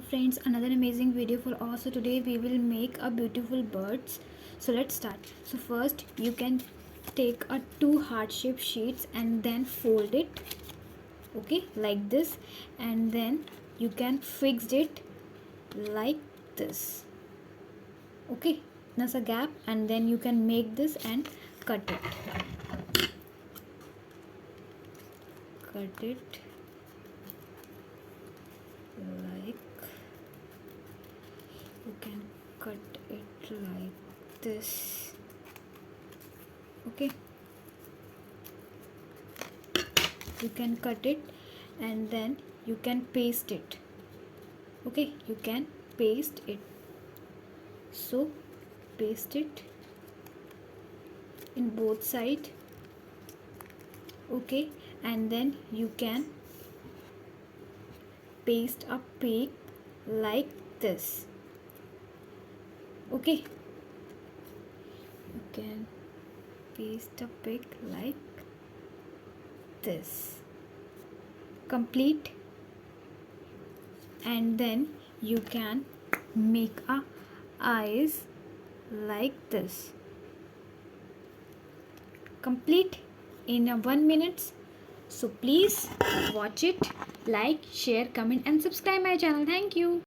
friends, another amazing video for us. So today we will make a beautiful birds. So let's start. So first you can take a two heart shaped sheets and then fold it, okay, like this, and then you can fix it like this, okay. There's a gap and then you can make this and cut it like, you can cut it like this, okay. You can cut it and then you can paste it, okay. You can paste it, so paste it in both sides, okay. And then you can paste a pig like this, okay. You can paste a pig like this, complete. And then you can make a eyes like this, complete in a 1 minute. So please watch it, like, share, comment and subscribe my channel. Thank you.